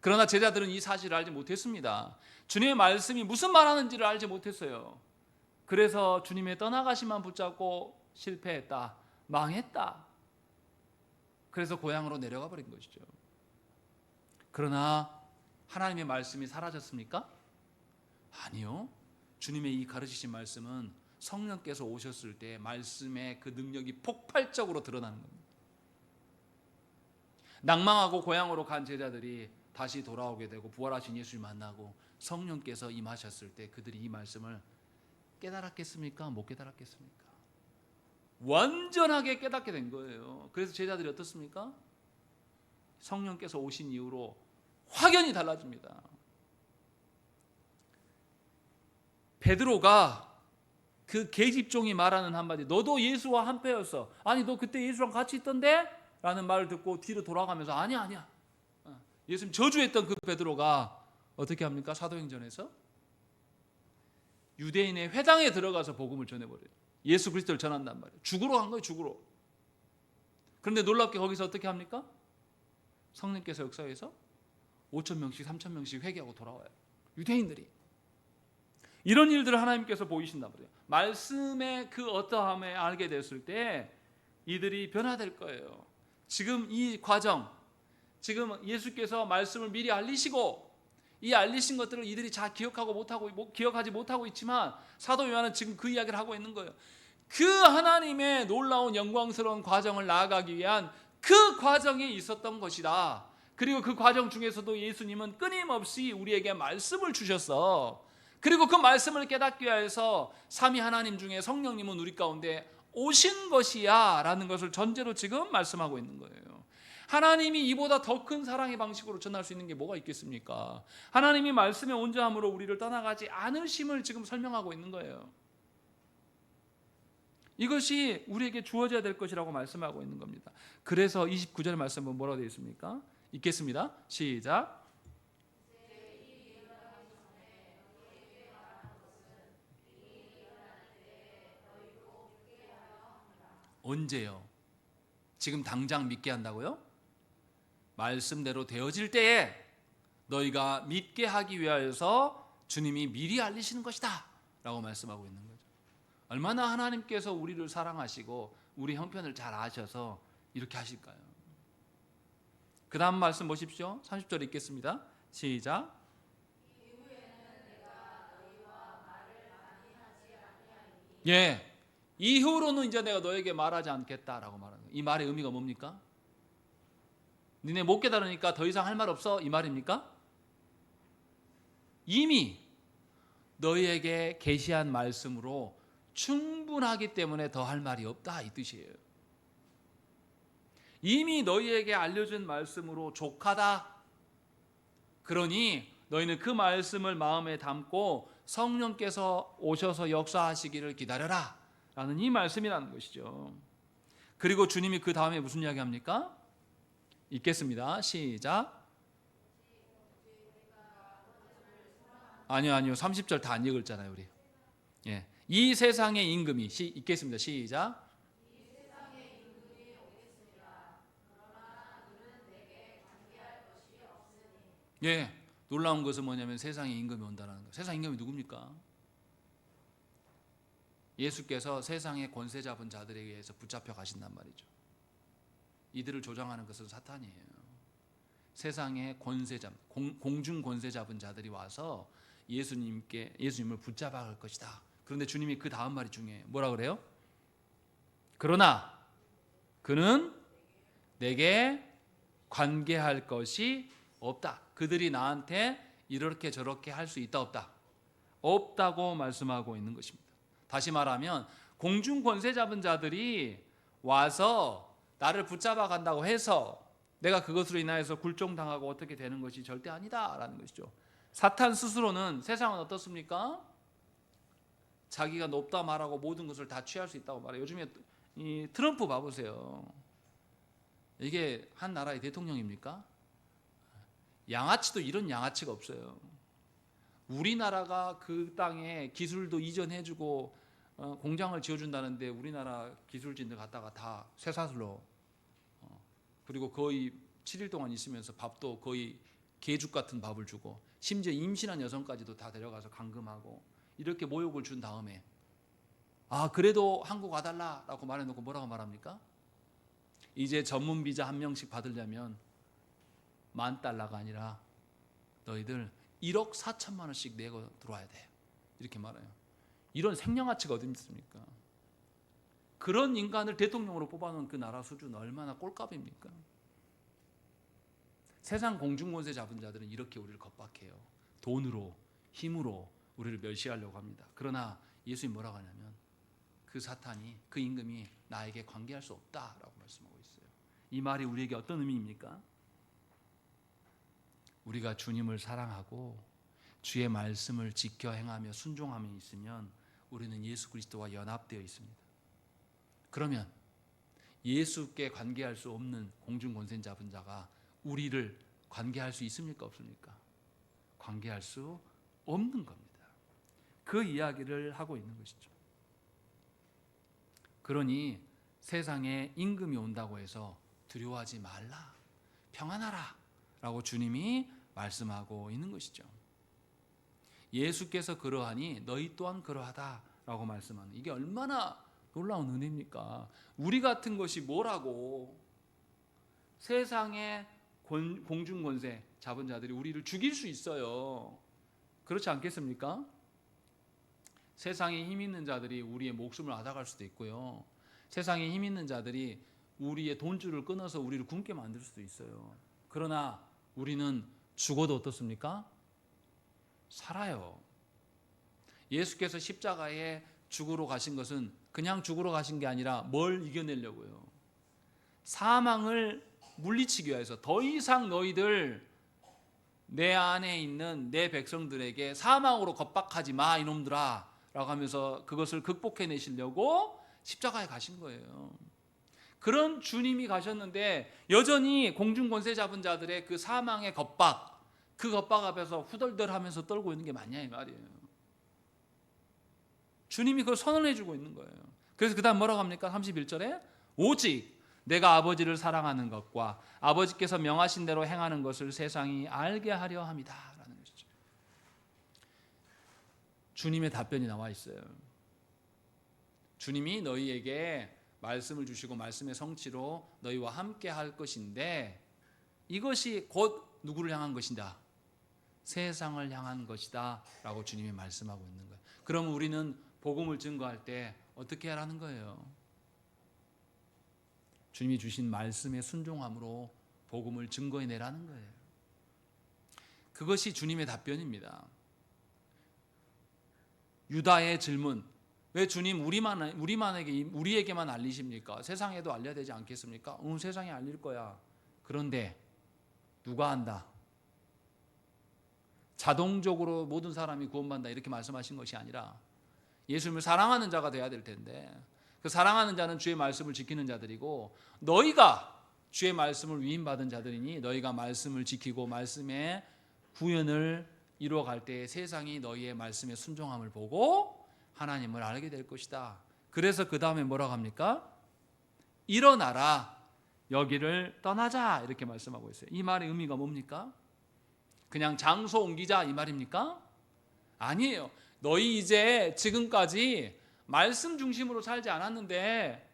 A: 그러나 제자들은 이 사실을 알지 못했습니다. 주님의 말씀이 무슨 말하는지를 알지 못했어요. 그래서 주님의 떠나가심만 붙잡고 실패했다, 망했다. 그래서 고향으로 내려가 버린 것이죠. 그러나 하나님의 말씀이 사라졌습니까? 아니요. 주님의 이 가르치신 말씀은 성령께서 오셨을 때 말씀의 그 능력이 폭발적으로 드러나는 겁니다. 낭망하고 고향으로 간 제자들이 다시 돌아오게 되고 부활하신 예수를 만나고 성령께서 임하셨을 때 그들이 이 말씀을 깨달았겠습니까? 못 깨달았겠습니까? 완전하게 깨닫게 된 거예요. 그래서 제자들이 어떻습니까? 성령께서 오신 이후로 확연히 달라집니다. 베드로가 그 계집종이 말하는 한마디, 너도 예수와 한패였어. 아니 너 그때 예수랑 같이 있던데? 라는 말을 듣고 뒤로 돌아가면서 아니야. 예수님 저주했던 그 베드로가 어떻게 합니까? 사도행전에서 유대인의 회당에 들어가서 복음을 전해버려요. 예수 그리스도를 전한단 말이에요. 죽으러 간 거예요. 죽으러. 그런데 놀랍게 거기서 어떻게 합니까? 성령께서 역사해서 5,000명씩 3,000명씩 회개하고 돌아와요. 유대인들이. 이런 일들을 하나님께서 보이신단 말이에요. 말씀의 그 어떠함에 알게 됐을 때 이들이 변화될 거예요. 지금 이 과정, 지금 예수께서 말씀을 미리 알리시고 이 알리신 것들을 이들이 잘 기억하지 못하고 있지만 사도 요한은 지금 그 이야기를 하고 있는 거예요. 그 하나님의 놀라운 영광스러운 과정을 나아가기 위한 그 과정이 있었던 것이다. 그리고 그 과정 중에서도 예수님은 끊임없이 우리에게 말씀을 주셨어. 그리고 그 말씀을 깨닫기 위해서 삼위 하나님 중에 성령님은 우리 가운데 오신 것이야 라는 것을 전제로 지금 말씀하고 있는 거예요. 하나님이 이보다 더 큰 사랑의 방식으로 전할 수 있는 게 뭐가 있겠습니까? 하나님이 말씀의 온전함으로 우리를 떠나가지 않으심을 지금 설명하고 있는 거예요. 이것이 우리에게 주어져야 될 것이라고 말씀하고 있는 겁니다. 그래서 29절 말씀은 뭐라고 되어 있습니까? 읽겠습니다. 시작. 언제요? 지금 당장 믿게 한다고요? 말씀대로 되어질 때에 너희가 믿게 하기 위하여서 주님이 미리 알리시는 것이다 라고 말씀하고 있는 거죠. 얼마나 하나님께서 우리를 사랑하시고 우리 형편을 잘 아셔서 이렇게 하실까요? 그 다음 말씀 보십시오. 30절 읽겠습니다. 시작. 예, 이후로는 이제 내가 너에게 말하지 않겠다라고 말하는 거예요. 이 말의 의미가 뭡니까? 니네 못 깨달으니까 더 이상 할 말 없어? 이 말입니까? 이미 너희에게 계시한 말씀으로 충분하기 때문에 더 할 말이 없다 이 뜻이에요. 이미 너희에게 알려준 말씀으로 족하다. 그러니 너희는 그 말씀을 마음에 담고 성령께서 오셔서 역사하시기를 기다려라 라는 이 말씀이라는 것이죠. 그리고 주님이 그 다음에 무슨 이야기 합니까? 읽겠습니다. 시작. 아니요 30절 다 안 읽었잖아요 우리. 예. 이 세상의 임금이 읽겠습니다. 시작. 예, 놀라운 것은 뭐냐면 세상에 임금이 온다는 거예요. 세상 임금이 누굽니까? 예수께서 세상의 권세 잡은 자들에 의해서 붙잡혀 가신단 말이죠. 이들을 조장하는 것은 사탄이에요. 세상의 권세 잡, 공중 권세 잡은 자들이 와서 예수님을 붙잡아 갈 것이다. 그런데 주님이 그 다음 말이 중요해요. 뭐라 그래요? 그러나 그는 내게 관계할 것이 없다. 그들이 나한테 이렇게 저렇게 할 수 있다 없다? 없다고 말씀하고 있는 것입니다. 다시 말하면 공중 권세 잡은 자들이 와서 나를 붙잡아 간다고 해서 내가 그것으로 인하여서 굴종당하고 어떻게 되는 것이 절대 아니다라는 것이죠. 사탄 스스로는 세상은 어떻습니까? 자기가 높다 말하고 모든 것을 다 취할 수 있다고 말해요. 요즘에 이 트럼프 봐보세요. 이게 한 나라의 대통령입니까? 양아치도 이런 양아치가 없어요. 우리나라가 그 땅에 기술도 이전해주고 공장을 지어준다는데 우리나라 기술진들 갖다가 다 쇠사슬로 그리고 거의 7일 동안 있으면서 밥도 거의 개죽 같은 밥을 주고 심지어 임신한 여성까지도 다 데려가서 감금하고 이렇게 모욕을 준 다음에 그래도 한국 와달라라고 말해놓고 뭐라고 말합니까? 이제 전문 비자 한 명씩 받으려면 $10,000가 아니라 너희들 1억 4천만 원씩 내고 들어와야 돼. 이렇게 말해요. 이런 생년가치가 어디 있습니까? 그런 인간을 대통령으로 뽑아놓은 그 나라 수준 얼마나 꼴값입니까? 세상 공중권세 잡은 자들은 이렇게 우리를 겁박해요. 돈으로, 힘으로 우리를 멸시하려고 합니다. 그러나 예수님 뭐라고 하냐면 그 사탄이, 그 임금이 나에게 관계할 수 없다라고 말씀하고 있어요. 이 말이 우리에게 어떤 의미입니까? 우리가 주님을 사랑하고 주의 말씀을 지켜 행하며 순종함에 있으면 우리는 예수 그리스도와 연합되어 있습니다. 그러면 예수께 관계할 수 없는 공중권세 잡은 자가 우리를 관계할 수 있습니까? 없습니까? 관계할 수 없는 겁니다. 그 이야기를 하고 있는 것이죠. 그러니 세상에 임금이 온다고 해서 두려워하지 말라, 평안하라 라고 주님이 말씀하고 있는 것이죠. 예수께서 그러하니 너희 또한 그러하다 라고 말씀하는, 이게 얼마나 놀라운 은혜입니까? 우리 같은 것이 뭐라고 세상에 공중권세 잡은 자들이 우리를 죽일 수 있어요. 그렇지 않겠습니까? 세상에 힘 있는 자들이 우리의 목숨을 앗아갈 수도 있고요. 세상에 힘 있는 자들이 우리의 돈줄을 끊어서 우리를 굶게 만들 수도 있어요. 그러나 우리는 죽어도 어떻습니까? 살아요. 예수께서 십자가에 죽으러 가신 것은 그냥 죽으러 가신 게 아니라 뭘 이겨내려고요? 사망을 물리치기 위해서 더 이상 너희들 내 안에 있는 내 백성들에게 사망으로 겁박하지 마 이놈들아 라고 하면서 그것을 극복해내시려고 십자가에 가신 거예요. 그런 주님이 가셨는데 여전히 공중권세 잡은 자들의 그 사망의 겁박, 그 겁박 앞에서 후덜덜하면서 떨고 있는 게 맞냐 이 말이에요. 주님이 그걸 선언해 주고 있는 거예요. 그래서 그 다음 뭐라고 합니까? 31절에 오직 내가 아버지를 사랑하는 것과 아버지께서 명하신 대로 행하는 것을 세상이 알게 하려 함이다 라는 것이죠. 주님의 답변이 나와 있어요. 주님이 너희에게 말씀을 주시고 말씀의 성취로 너희와 함께 할 것인데 이것이 곧 누구를 향한 것이다? 세상을 향한 것이다 라고 주님이 말씀하고 있는 거예요. 그럼 우리는 복음을 증거할 때 어떻게 하라는 거예요? 주님이 주신 말씀의 순종함으로 복음을 증거해내라는 거예요. 그것이 주님의 답변입니다. 유다의 질문, 왜 주님 우리에게만 알리십니까? 세상에도 알려야 되지 않겠습니까? 세상에 알릴 거야. 그런데 누가 안다? 자동적으로 모든 사람이 구원받는다 이렇게 말씀하신 것이 아니라 예수님을 사랑하는 자가 돼야 될 텐데 그 사랑하는 자는 주의 말씀을 지키는 자들이고 너희가 주의 말씀을 위임받은 자들이니 너희가 말씀을 지키고 말씀의 구현을 이루어갈 때에 세상이 너희의 말씀의 순종함을 보고 하나님을 알게 될 것이다. 그래서 그 다음에 뭐라고 합니까? 일어나라 여기를 떠나자 이렇게 말씀하고 있어요. 이 말의 의미가 뭡니까? 그냥 장소 옮기자 이 말입니까? 아니에요. 너희 이제 지금까지 말씀 중심으로 살지 않았는데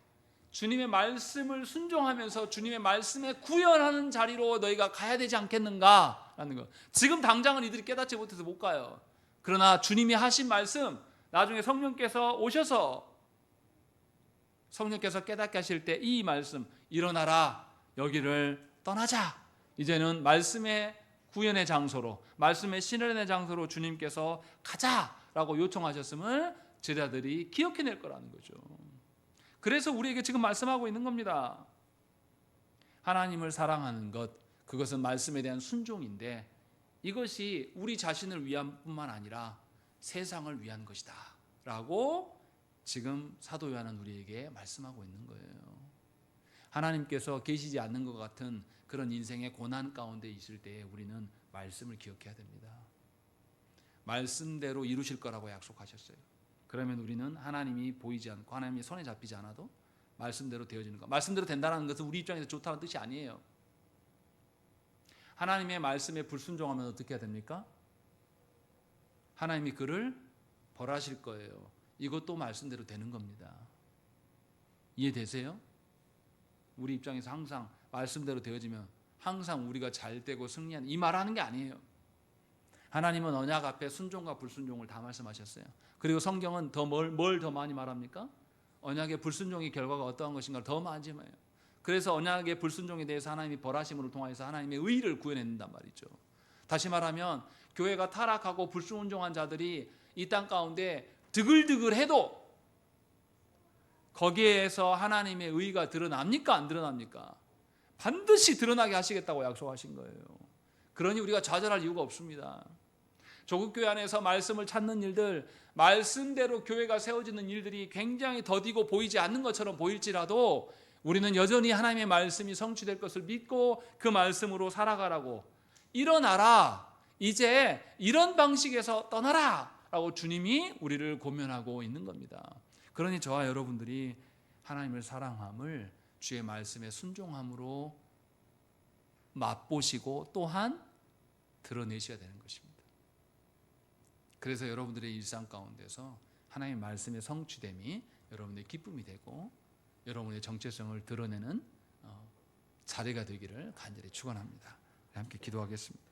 A: 주님의 말씀을 순종하면서 주님의 말씀에 구현하는 자리로 너희가 가야 되지 않겠는가라는 거. 지금 당장은 이들이 깨닫지 못해서 못 가요. 그러나 주님이 하신 말씀 나중에 성령께서 오셔서 성령께서 깨닫게 하실 때 이 말씀 일어나라 여기를 떠나자. 이제는 말씀의 구현의 장소로 말씀의 신뢰의 장소로 주님께서 가자라고 요청하셨음을 제자들이 기억해낼 거라는 거죠. 그래서 우리에게 지금 말씀하고 있는 겁니다. 하나님을 사랑하는 것, 그것은 말씀에 대한 순종인데 이것이 우리 자신을 위한 뿐만 아니라 세상을 위한 것이다 라고 지금 사도 요한은 우리에게 말씀하고 있는 거예요. 하나님께서 계시지 않는 것 같은 그런 인생의 고난 가운데 있을 때에 우리는 말씀을 기억해야 됩니다. 말씀대로 이루실 거라고 약속하셨어요. 그러면 우리는 하나님이 보이지 않고 하나님이 손에 잡히지 않아도 말씀대로 되어지는 것. 말씀대로 된다는 것은 우리 입장에서 좋다는 뜻이 아니에요. 하나님의 말씀에 불순종하면 어떻게 해야 됩니까? 하나님이 그를 벌하실 거예요. 이것도 말씀대로 되는 겁니다. 이해되세요? 우리 입장에서 항상 말씀대로 되어지면 항상 우리가 잘 되고 승리하는 이 말하는 게 아니에요. 하나님은 언약 앞에 순종과 불순종을 다 말씀하셨어요. 그리고 성경은 뭘 더 많이 말합니까? 언약의 불순종의 결과가 어떠한 것인가를 더 많이 말해요. 그래서 언약의 불순종에 대해서 하나님이 벌하심으로 통하여서 하나님의 의를 구해낸단 말이죠. 다시 말하면 교회가 타락하고 불순종한 자들이 이 땅 가운데 드글드글해도 거기에서 하나님의 의가 드러납니까? 안 드러납니까? 반드시 드러나게 하시겠다고 약속하신 거예요. 그러니 우리가 좌절할 이유가 없습니다. 조국교회 안에서 말씀을 찾는 일들, 말씀대로 교회가 세워지는 일들이 굉장히 더디고 보이지 않는 것처럼 보일지라도 우리는 여전히 하나님의 말씀이 성취될 것을 믿고 그 말씀으로 살아가라고, 일어나라, 이제 이런 방식에서 떠나라 라고 주님이 우리를 권면하고 있는 겁니다. 그러니 저와 여러분들이 하나님을 사랑함을 주의 말씀에 순종함으로 맛보시고 또한 드러내셔야 되는 것입니다. 그래서 여러분들의 일상 가운데서 하나님의 말씀의 성취됨이 여러분의 기쁨이 되고 여러분의 정체성을 드러내는 자리가 되기를 간절히 축원합니다. 함께 기도하겠습니다.